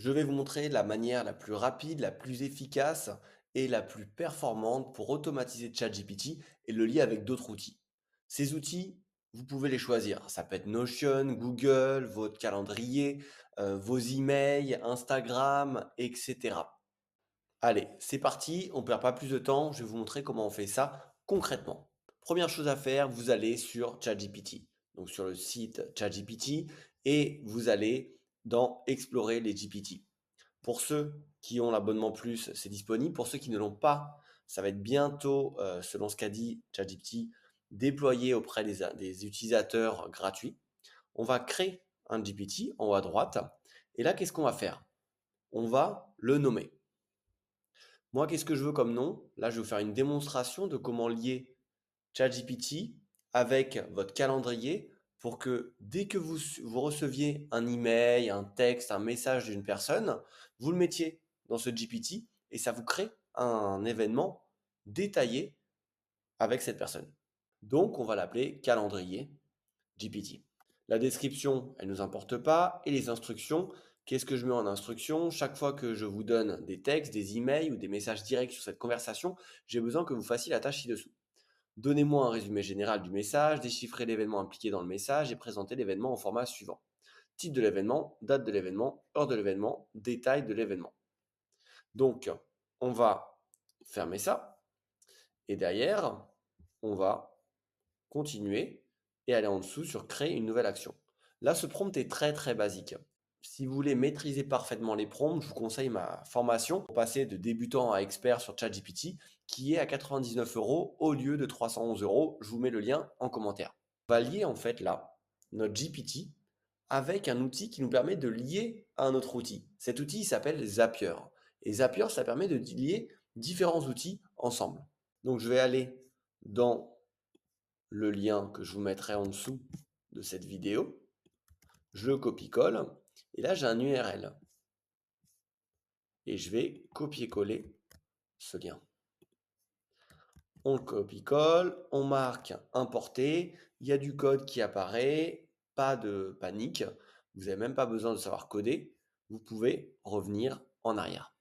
Je vais vous montrer la manière la plus rapide, la plus efficace et la plus performante pour automatiser ChatGPT et le lier avec d'autres outils. Ces outils, vous pouvez les choisir. Ça peut être Notion, Google, votre calendrier, vos emails, Instagram, etc. Allez, c'est parti, on ne perd pas plus de temps, je vais vous montrer comment on fait ça concrètement. Première chose à faire, vous allez sur ChatGPT, donc sur le site ChatGPT, et vous allez dans Explorer les GPT. Pour ceux qui ont l'abonnement plus, c'est disponible. Pour ceux qui ne l'ont pas, ça va être bientôt, selon ce qu'a dit ChatGPT, déployé auprès des utilisateurs gratuits. On va créer un GPT en haut à droite. Et là, qu'est-ce qu'on va faire? On va le nommer. Moi, qu'est-ce que je veux comme nom? Là, je vais vous faire une démonstration de comment lier ChatGPT avec votre calendrier pour que dès que vous receviez un email, un texte, un message d'une personne, vous le mettiez dans ce GPT et ça vous crée un événement détaillé avec cette personne. Donc, on va l'appeler calendrier GPT. La description, elle ne nous importe pas. Et les instructions, qu'est-ce que je mets en instruction? Chaque fois que je vous donne des textes, des emails ou des messages directs sur cette conversation, j'ai besoin que vous fassiez la tâche ci-dessous. Donnez-moi un résumé général du message, déchiffrez l'événement impliqué dans le message et présentez l'événement en format suivant. Titre de l'événement, date de l'événement, heure de l'événement, détail de l'événement. Donc, on va fermer ça et derrière, on va continuer et aller en dessous sur créer une nouvelle action. Là, ce prompt est très très basique. Si vous voulez maîtriser parfaitement les prompts, je vous conseille ma formation pour passer de débutant à expert sur ChatGPT qui est à 99 euros au lieu de 311 euros. Je vous mets le lien en commentaire. On va lier en fait là notre GPT avec un outil qui nous permet de lier à un autre outil. Cet outil il s'appelle Zapier. Et Zapier, ça permet de lier différents outils ensemble. Donc je vais aller dans le lien que je vous mettrai en dessous de cette vidéo. Je le copie-colle et là j'ai un URL et je vais copier-coller ce lien. On le copie-colle, on marque importer, il y a du code qui apparaît, pas de panique, vous n'avez même pas besoin de savoir coder, vous pouvez revenir en arrière.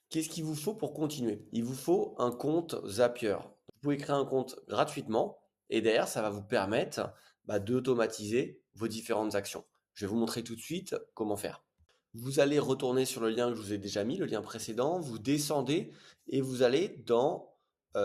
Qu'est-ce qu'il vous faut pour continuer? Il vous faut un compte Zapier. Vous pouvez créer un compte gratuitement et derrière, ça va vous permettre d'automatiser vos différentes actions. Je vais vous montrer tout de suite comment faire. Vous allez retourner sur le lien que je vous ai déjà mis, le lien précédent, vous descendez et vous allez dans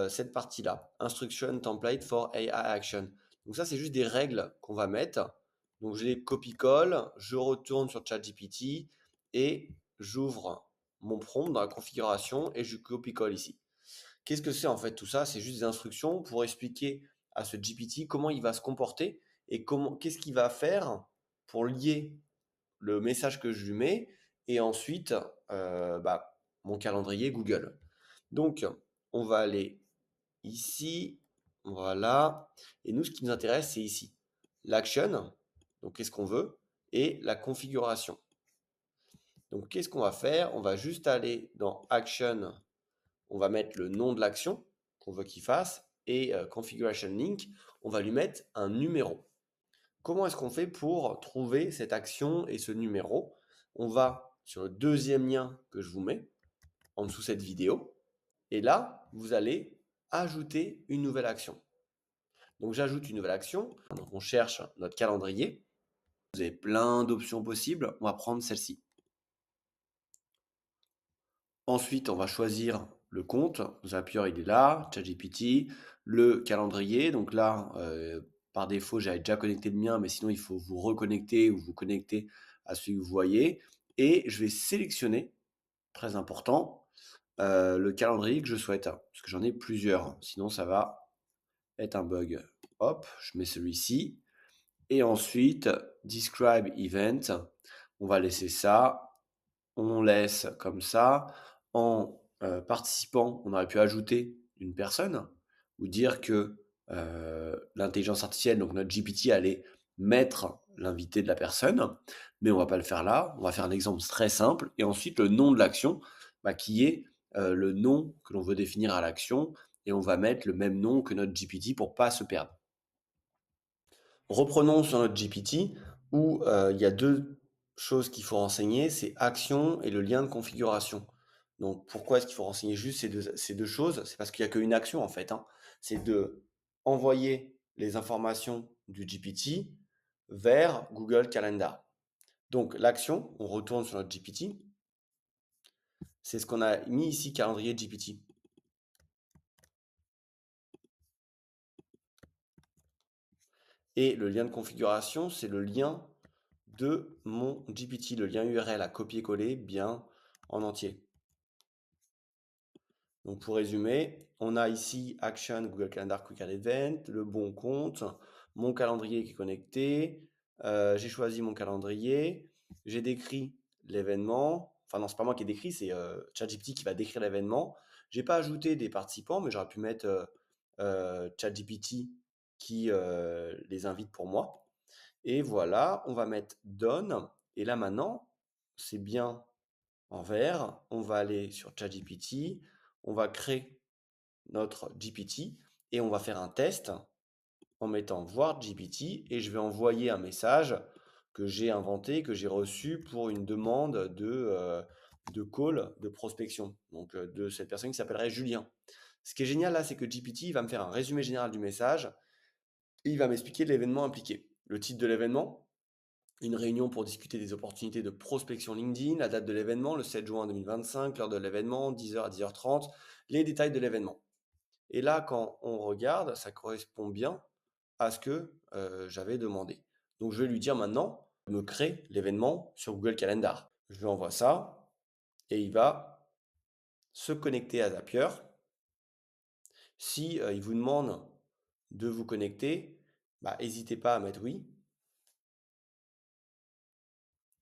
cette partie-là, Instruction Template for AI Action. Donc ça, c'est juste des règles qu'on va mettre. Donc je les copie-colle, je retourne sur ChatGPT et j'ouvre mon prompt dans la configuration et je copie-colle ici. Qu'est-ce que c'est en fait tout ça? C'est juste des instructions pour expliquer à ce GPT comment il va se comporter et qu'est-ce qu'il va faire pour lier le message que je lui mets et ensuite mon calendrier Google. Donc, on va aller ici, voilà. Et nous, ce qui nous intéresse, c'est ici. L'action, donc qu'est-ce qu'on veut, et la configuration. Donc, qu'est-ce qu'on va faire? On va juste aller dans Action, on va mettre le nom de l'action qu'on veut qu'il fasse, et Configuration Link, on va lui mettre un numéro. Comment est-ce qu'on fait pour trouver cette action et ce numéro? On va sur le deuxième lien que je vous mets en dessous de cette vidéo. Et là, vous allez ajouter une nouvelle action. Donc j'ajoute une nouvelle action. Donc on cherche notre calendrier. Vous avez plein d'options possibles. On va prendre celle-ci. Ensuite, on va choisir le compte. Zapier, il est là. ChatGPT. Le calendrier. Donc là, par défaut, j'avais déjà connecté le mien, mais sinon, il faut vous reconnecter ou vous connecter à celui que vous voyez. Et je vais sélectionner, très important, le calendrier que je souhaite. Parce que j'en ai plusieurs. Sinon, ça va être un bug. Hop, je mets celui-ci. Et ensuite, Describe Event. On va laisser ça. On laisse comme ça. En participant, on aurait pu ajouter une personne ou dire que l'intelligence artificielle, donc notre GPT, allait mettre l'invité de la personne, mais on va pas le faire là. On va faire un exemple très simple et ensuite le nom de l'action, qui est le nom que l'on veut définir à l'action et on va mettre le même nom que notre GPT pour pas se perdre. Reprenons sur notre GPT où il y a deux chose qu'il faut renseigner, c'est action et le lien de configuration. Donc pourquoi est-ce qu'il faut renseigner juste ces deux choses? C'est parce qu'il n'y a qu'une action en fait, hein. C'est de envoyer les informations du GPT vers Google Calendar. Donc l'action, on retourne sur notre GPT, c'est ce qu'on a mis ici, calendrier GPT. Et le lien de configuration, c'est le lien de mon GPT, le lien URL à copier-coller bien en entier. Donc pour résumer, on a ici Action, Google Calendar, Quick Add Event, le bon compte, mon calendrier qui est connecté, j'ai choisi mon calendrier, j'ai décrit l'événement, enfin non, c'est pas moi qui ai décrit, c'est ChatGPT qui va décrire l'événement. J'ai pas ajouté des participants, mais j'aurais pu mettre ChatGPT qui les invite pour moi. Et voilà, on va mettre Done. Et là maintenant, c'est bien en vert. On va aller sur ChatGPT, on va créer notre GPT et on va faire un test en mettant voir GPT et je vais envoyer un message que j'ai inventé, que j'ai reçu pour une demande de call de prospection, donc de cette personne qui s'appellerait Julien. Ce qui est génial là, c'est que GPT va me faire un résumé général du message et il va m'expliquer l'événement impliqué. Le titre de l'événement, une réunion pour discuter des opportunités de prospection LinkedIn, la date de l'événement, le 7 juin 2025, l'heure de l'événement, 10h à 10h30, les détails de l'événement. Et là, quand on regarde, ça correspond bien à ce que j'avais demandé. Donc je vais lui dire maintenant, me crée l'événement sur Google Calendar. Je lui envoie ça et il va se connecter à Zapier. Si il vous demande de vous connecter, bah, n'hésitez pas à mettre oui.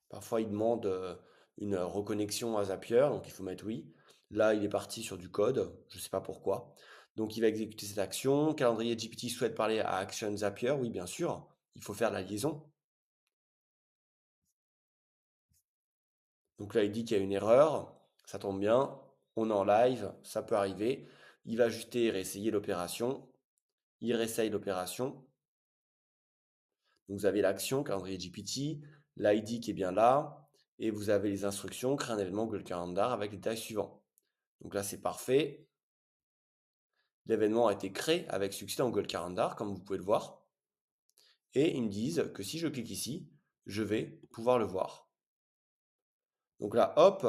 Parfois, il demande une reconnexion à Zapier, donc il faut mettre oui. Là, il est parti sur du code, je ne sais pas pourquoi. Donc, il va exécuter cette action. Calendrier GPT souhaite parler à Action Zapier, oui, bien sûr. Il faut faire la liaison. Donc là, il dit qu'il y a une erreur. Ça tombe bien. On est en live, ça peut arriver. Il va ajuster et réessayer l'opération. Il réessaye l'opération. Donc, vous avez l'action, calendrier GPT, l'ID qui est bien là, et vous avez les instructions, créer un événement Google Calendar avec les détails suivants. Donc là, c'est parfait. L'événement a été créé avec succès dans Google Calendar, comme vous pouvez le voir. Et ils me disent que si je clique ici, je vais pouvoir le voir. Donc là, hop,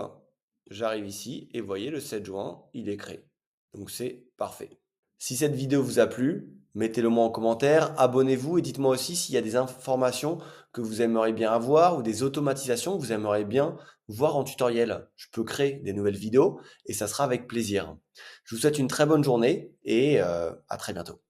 j'arrive ici et vous voyez, le 7 juin, il est créé. Donc c'est parfait. Si cette vidéo vous a plu, mettez-le moi en commentaire, abonnez-vous et dites-moi aussi s'il y a des informations que vous aimeriez bien avoir ou des automatisations que vous aimeriez bien voir en tutoriel. Je peux créer des nouvelles vidéos et ça sera avec plaisir. Je vous souhaite une très bonne journée et à très bientôt.